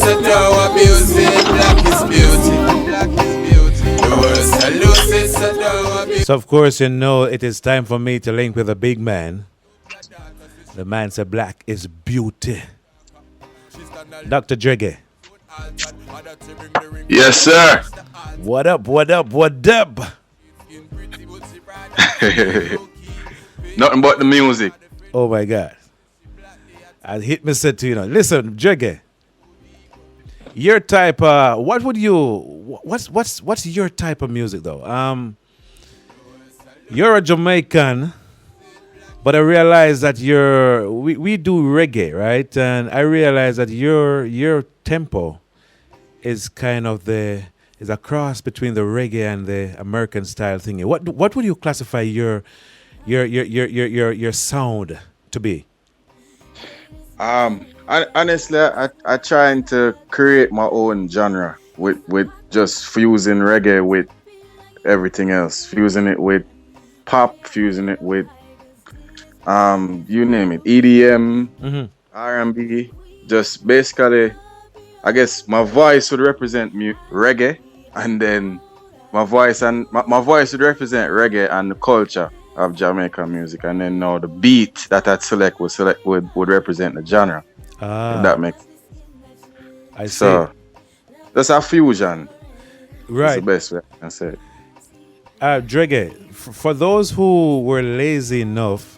so don't abuse it. Black is beauty. Black is beauty. The world salutes it, so don't abuse it. So, of course, you know it is time for me to link with a big man. The man said black is beauty. Dr. Dreggae. Yes, sir. What up, what up, what up? Nothing but the music. Oh my God. I hit me said to you know, listen, Dreggae. Your type what would you what's your type of music though? You're a Jamaican, but I realize that we do reggae, right? And I realize that your tempo is kind of is a cross between the reggae and the American style thingy. What would you classify your sound to be? Honestly, I trying to create my own genre with just fusing reggae with everything else, fusing it with pop, fusing it with you name it, EDM, R&B. Just basically, I guess my voice would represent reggae, and then my voice would represent reggae and the culture of Jamaican music, and then now the beat that I'd select would represent the genre. If that makes sense. I see. So that's a fusion. Right. That's the best way I can say it. Dreggae, for those who were lazy enough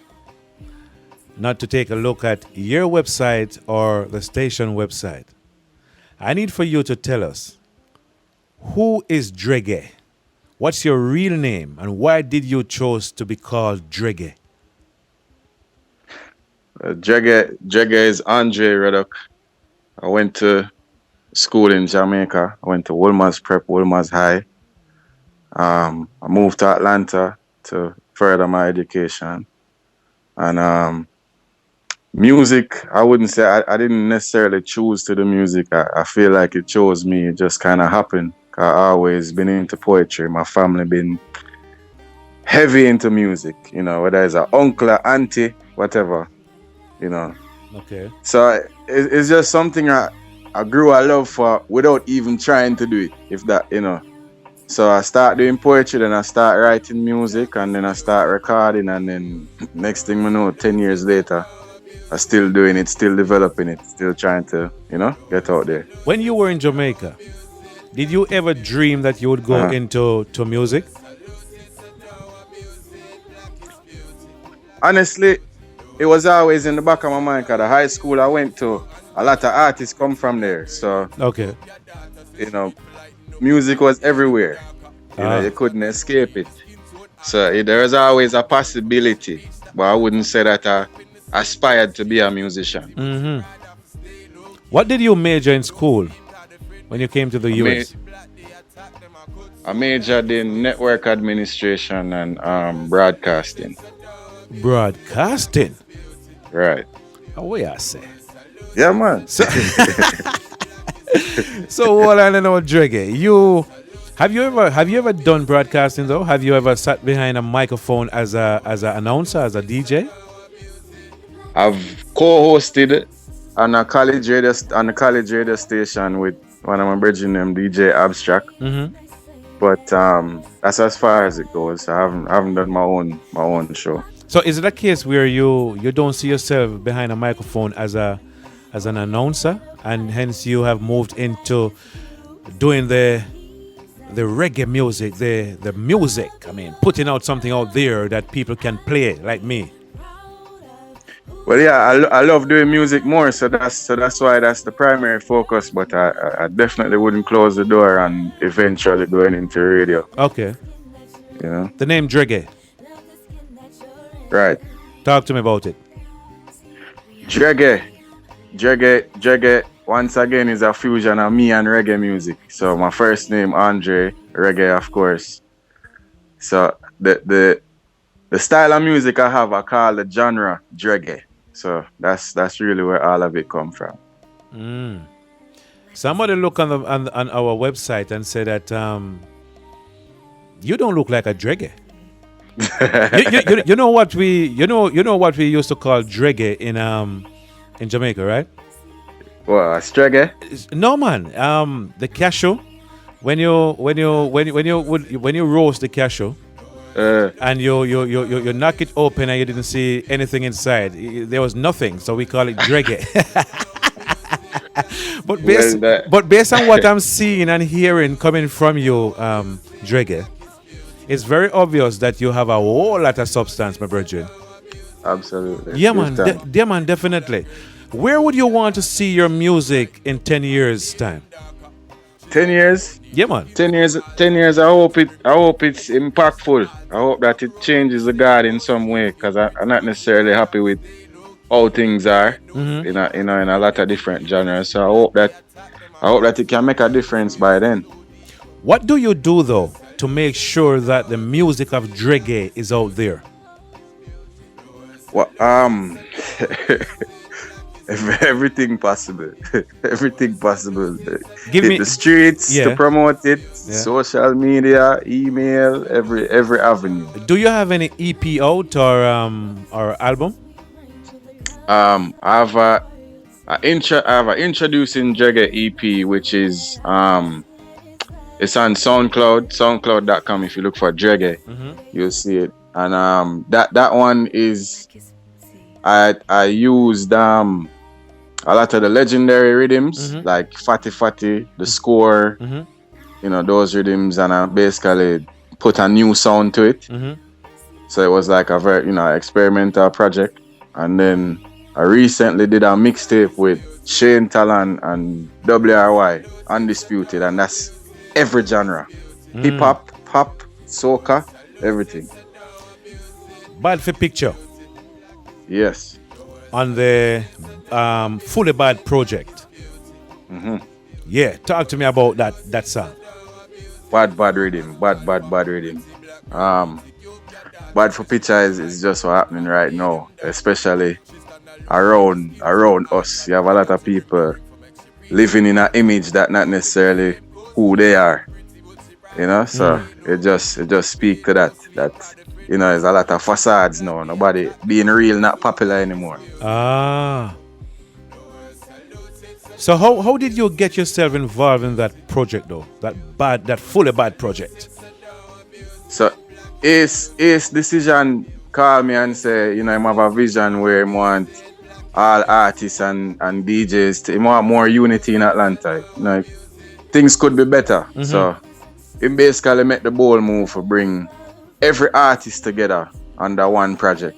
not to take a look at your website or the station website, I need for you to tell us, who is Dreggae? What's your real name, and why did you choose to be called Dreggae? Dreggae is Andre Reddock. I went to school in Jamaica. I went to Wolmer's Prep, Wolmer's High. I moved to Atlanta to further my education. And music, I wouldn't say, I didn't necessarily choose to do music. I feel like it chose me. It just kind of happened. I always been into poetry. My family been heavy into music, you know, whether it's an uncle or auntie, whatever, you know. Okay. So it's just something I grew a love for without even trying to do it, if that, you know. So I start doing poetry, then I start writing music, and then I start recording, and then next thing we know, 10 years later, I'm still doing it, still developing it, still trying to, you know, get out there. When you were in Jamaica, did you ever dream that you would go into music? Honestly, it was always in the back of my mind, because the high school I went to, a lot of artists come from there. So, okay, you know, music was everywhere. You know, you couldn't escape it. So there was always a possibility, but I wouldn't say that I aspired to be a musician. Mm-hmm. What did you major in school when you came to the US? I majored in network administration and broadcasting. Broadcasting? Right. Oh, yeah, I say. Yeah, man. So what I know, Dreggae, have you ever done broadcasting though? Have you ever sat behind a microphone as an announcer, as a DJ? I've co-hosted on a college radio station with one of my brethren named DJ Abstract. Mm-hmm. But that's as far as it goes. I haven't done my own show. So is it a case where you don't see yourself behind a microphone as an announcer, and hence you have moved into doing the reggae music, the music? I mean, putting out something out there that people can play, like me. Well, yeah, I love doing music more, so that's why that's the primary focus. But I definitely wouldn't close the door and eventually going into radio. Okay. You know, the name Dreggae. Right. Talk to me about it. Dreggae, once again, is a fusion of me and reggae music. So my first name, Andre, reggae, of course. So the style of music I have, I call the genre Dreggae. So that's really where all of it come from. Somebody look on our website and say that you don't look like a Dreggae. you know what we used to call Dreggae in Jamaica, right? Well, Dreggae. No man. The cashew. When you roast the cashew and you knock it open and you didn't see anything inside. There was nothing, so we call it Dreggae. But Well, that based on what I'm seeing and hearing coming from you, Dreggae, it's very obvious that you have a whole lot of substance, my brethren. absolutely. Yeah, Big man. time. Yeah, man. Definitely. Where would you want to see your music in 10 years' time? 10 years. Yeah, man. 10 years. 10 years. I hope it's impactful. I hope that it changes the God in some way, because I'm not necessarily happy with how things are Hmm. in a lot of different genres. So I hope that it can make a difference by then. What do you do, though, to make sure that the music of Dreggae is out there? Well, everything possible, everything possible. Give Hit me, the streets to yeah, promote it, yeah. social media, email, every avenue. Do you have any EP out or album? I have I have a introducing Dreggae EP, which is it's on SoundCloud, SoundCloud.com. If you look for Dreggae, Hmm. you'll see it. And that one is I used a lot of the legendary rhythms Hmm. like Fatty Fatty, the score, Hmm. those rhythms, and I basically put a new sound to it. Hmm. So it was like a very experimental project. And then I recently did a mixtape with Shane Talon and WRY, Undisputed, and that's every genre. Hip hop, pop, soca, everything. Bad for Picture Yes. on the Fully Bad project. Hmm. Yeah, talk to me about that song. Bad rhythm. Bad rhythm. Bad for picture is just what's happening right now, especially around us. You have a lot of people living in an image that not necessarily who they are. So it just speak to that there's a lot of facades now. Nobody being real not popular anymore. Ah. So how did you get yourself involved in that project though? That Fully Bad project. So Ace Decision call me and say, I have a vision where he want all artists and DJs to, he want more unity in Atlanta. Things could be better. So he basically make the bold move to bring every artist together under one project.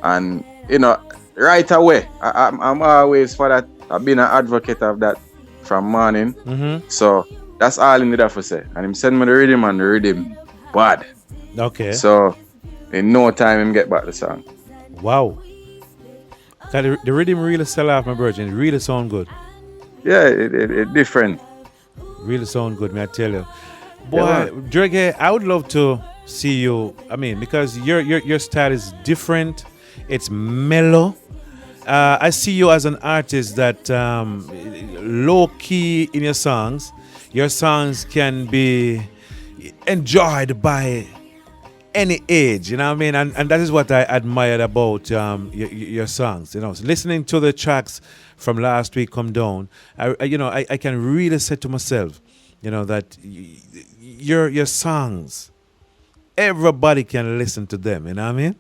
And right away, I'm always for that. I've been an advocate of that from morning. Mm-hmm. So that's all he need to say. And him send me the rhythm, and the rhythm bad. Okay. So in no time him get back the song. Wow. The rhythm really sell off, my virgin. It really sound good. Yeah, it different. Really sound good, may I tell you. Boy, Yeah. Dreggae, I would love to see you. I mean, because your style is different. It's mellow. I see you as an artist that low key in your songs. Your songs can be enjoyed by any age, you know what I mean? And that is what I admired about your songs. So listening to the tracks from last week come down, I can really say to myself, that your songs, everybody can listen to them, you know what I mean?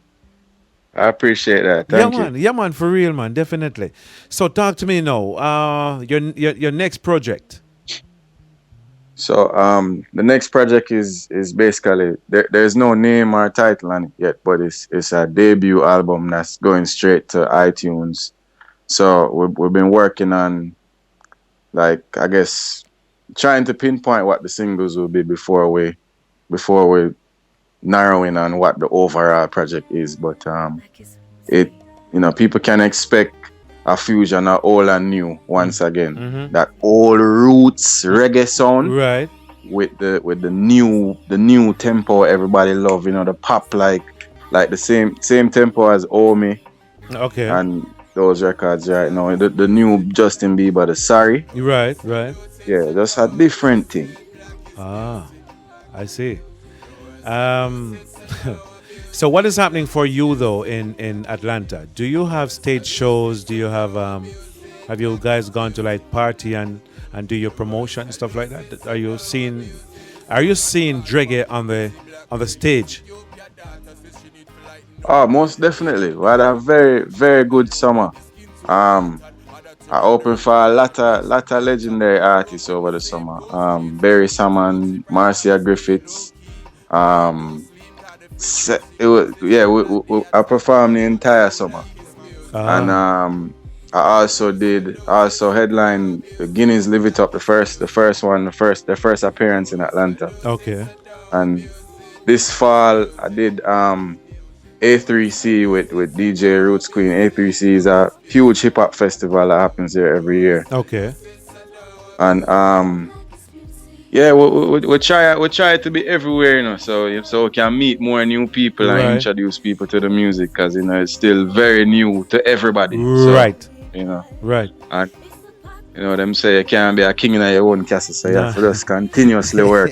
I appreciate that. Thank you. Yeah, man, for real, man, definitely. So talk to me now. Your next project. So the next project is basically there's no name or title on it yet, but it's a debut album that's going straight to iTunes. So we've been working on, like, I guess, trying to pinpoint what the singles will be before we narrowing on what the overall project is. But it people can expect a fusion of old and new once again. Mm-hmm. That old roots reggae sound Right. with the new tempo everybody love, the pop like the same tempo as Omi Okay. and those records right now. The new Justin Bieber, the Sorry. Right. Yeah, just a different thing. Ah, I see. So what is happening for you though in Atlanta? Do you have stage shows? Do you have Have you guys gone to like party and do your promotion and stuff like that? Are you seeing Dreggae on the stage? Oh, most definitely. We had a very, very good summer. Um, I opened for a lot of legendary artists over the summer. Barry Salmon, Marcia Griffiths. Um, it was yeah. I performed the entire summer, and I also headlined the Guinness Live It Up, the first appearance in Atlanta. Okay. And this fall I did A3C with DJ Roots Queen. A3C is a huge hip hop festival that happens here every year. Okay. And yeah, we try to be everywhere, you know, so we can meet more new people and introduce people to the music, because you know it's still very new to everybody. Right. So, you know. Right. And you know them say you can't be a king in your own castle, so you have to just continuously work.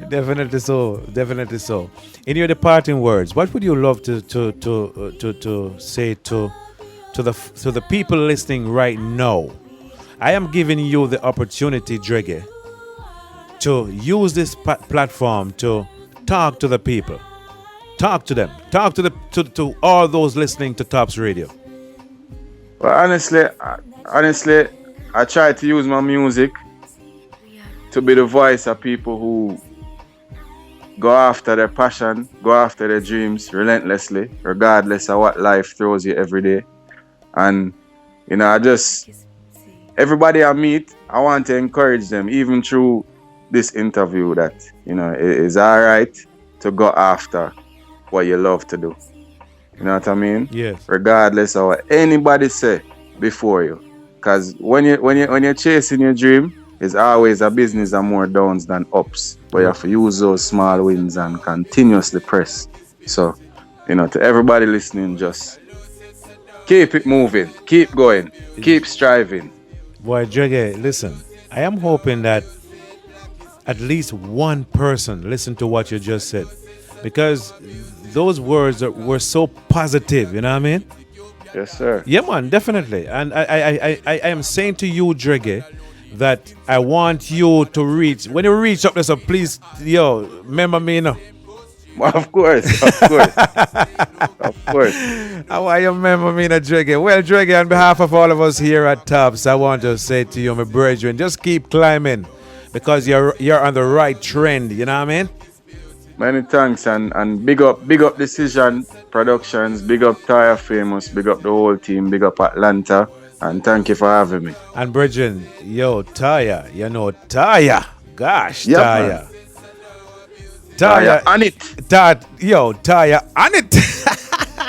Definitely so. Definitely so. In your departing words, what would you love to say to the people listening right now? I am giving you the opportunity, Dreggae, to use this platform to talk to the people. Talk to them. Talk to all those listening to Tops Radio. Well, honestly, I try to use my music to be the voice of people who go after their passion, go after their dreams relentlessly, regardless of what life throws you every day. And, you know, everybody I meet, I want to encourage them, even through this interview, that, you know, it is all right to go after what you love to do. You know what I mean? Yes. Regardless of what anybody say before you. Because when you're chasing your dream, it's always a business of more downs than ups. But you have to use those small wins and continuously press. So, you know, to everybody listening, just keep it moving, keep going, keep striving. Boy, Dreggae, listen, I am hoping that at least one person listened to what you just said, because those words were so positive, you know what I mean? Yes, sir. Yeah, man, definitely. And I am saying to you, Dreggae, that I want you to reach. When you reach up there, so please, remember me, you know. Of course. Of course. I want you to remember me, Dreggae. Well, Dreggae, on behalf of all of us here at Tops, I want to say to you, my brethren, just keep climbing, because you're on the right trend, you know what I mean? Many thanks, and big up Decision Productions, big up Taya Famous, big up the whole team, big up Atlanta, and thank you for having me. And brethren, Taya, Taya, gosh, yep, Taya. Man. Taya on it. Taya on it.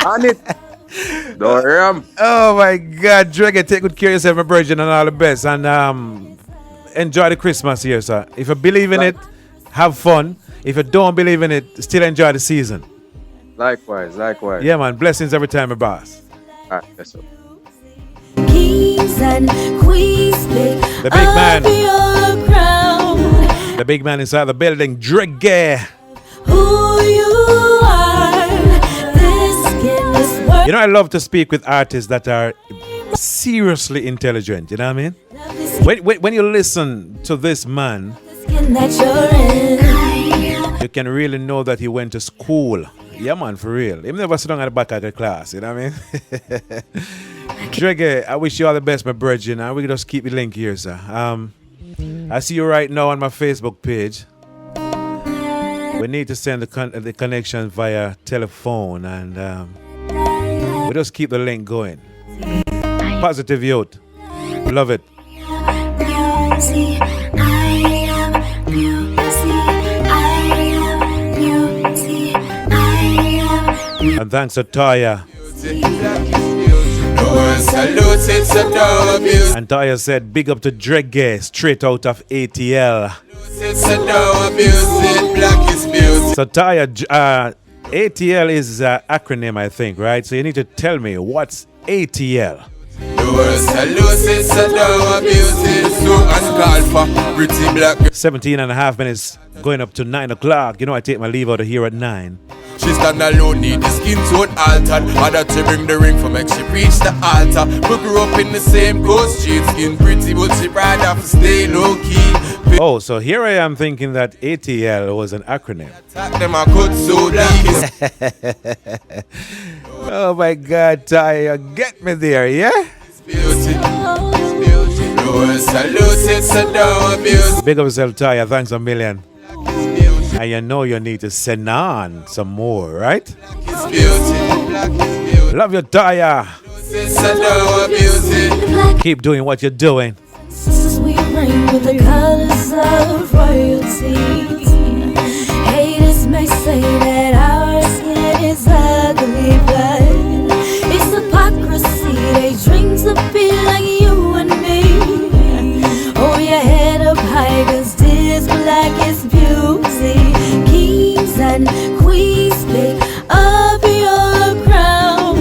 On it. Don't ram. Oh my God, Dreggae, take good care of yourself, my brethren, and all the best. And enjoy the Christmas here, sir. If you believe in it, have fun. If you don't believe in it, still enjoy the season. Likewise. Yeah, man. Blessings every time, my boss. All right, yes, sir. Kings and queens, the big man. The big man inside the building, Dreggae. Who you are, this skin is worth. You know, I love to speak with artists that are seriously intelligent. You know what I mean? When you listen to this man, you can really know that he went to school. Yeah, man, for real. He never sit down at the back of the class. You know what I mean? Dreggae, I wish you all the best, my brethren. And we just keep the link here, sir. I see you right now on my Facebook page. We need to send the connection via telephone, and we just keep the link going. Positive youth. Love it. And thanks to Taya. And Taya said, big up to Dreggae, straight out of ATL. So Taya, ATL is an acronym, I think, right? So you need to tell me, what's ATL? call for pretty black girl. 17 and a half minutes going up to 9 o'clock. You know I take my leave out of here at 9. She stand alone, need the skin tone altered. Other to bring the ring for make she reach the altar. We grew up in the same coast, street skin pretty, but she rather stay low key. Oh, so here I am thinking that ATL was an acronym. Attack them, I could so deep. Oh my God, Ty, get me there, yeah? Beauty, beauty. The world salutes it, so don't abuse. Big up yourself, Ty. Thanks a million. And you know you need to send on some more, right? It's beauty, black is beauty. Love you, Taya. So don't abuse it. Keep doing what you're doing. Sisters, we reign with the colors of royalty. Haters may say that our skin is ugly, but it's hypocrisy. They dream to be like you and me. Hold your head up high, 'cause this black is beauty. Kings and queens, pick up your crown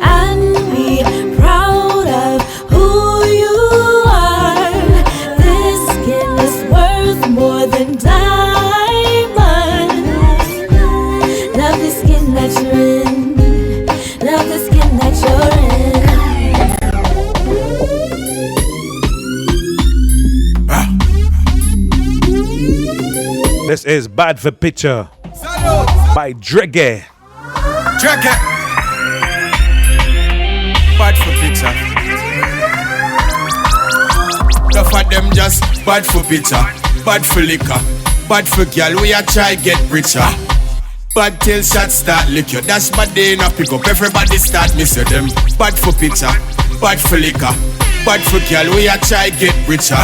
and be proud of who you are. This skin is worth more than diamonds. Love the skin that you're in. Love the skin that you're in. This is Bad for Picture Salute. by Dreggae. Dreggae. Bad for picture. Enough of them just bad for picture, bad for liquor, bad for girl. We a try get richer. Bad till shots start lick you. That's my day now pick up. Everybody start miss you them. Bad for picture, bad for liquor, bad for girl. We a try get richer.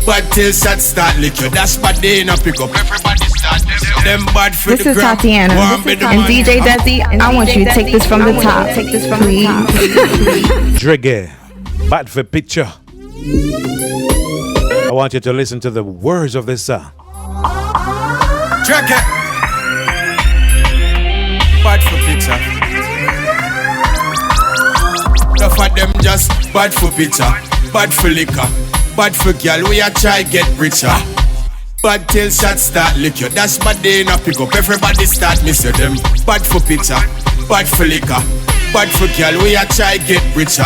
Bad till shots start lick you. That's my day now pick up. Everybody start them bad for This the is gram. Tatiana and DJ Dezzie. I want you to take this from the top. Please. Dreggae, Bad for Picture. I want you to listen to the words of this song. Dreggae. Bad for picture. Enough of them just bad for picture, bad for liquor, bad for girl. We a try get richer. Bad till shots start lick you. That's my day now pick up. Everybody start miss you them. Bad for picture, bad for liquor, bad for girl. We a try get richer.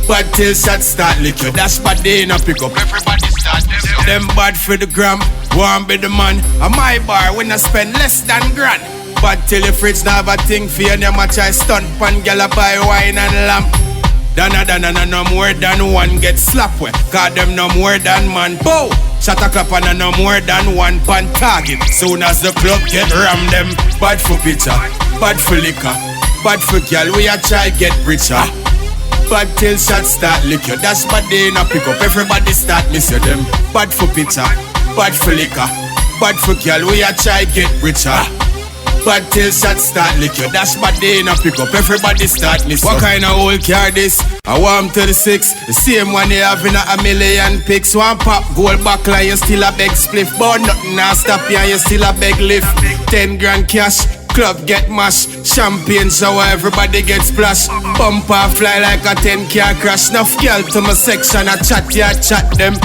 Bad till shots start lick you. That's my day now pick up. Everybody start them bad for the gram. One be the man. On my bar when I spend less than grand. Bad till the fridge now have a thing for you. Them a try stunt pan gyal a buy wine and lamp. Dana no more than one get slap with. Cause them no more than man. Bow! Shot a clap and no more than one pan target. Soon as the club get ram them. Bad for picture, bad for liquor, bad for girl. We a try get richer. Bad till shots start lick you. That's my day now pick up. Everybody start miss you them. Bad for picture, bad for liquor, bad for girl. We a try get richer. Bad till shots start lick you. That's my day now pick up. Everybody start miss. What kind of old car this? I want 36. The same one they have in a million pics. One pop gold backline, you still a beg spliff. But nothing now stop you and you still a beg lift. 10 grand cash. Club get mashed, champagne shower, everybody get splashed. Bumper fly like a 10 car crash. Enough girl to my section, I chat them.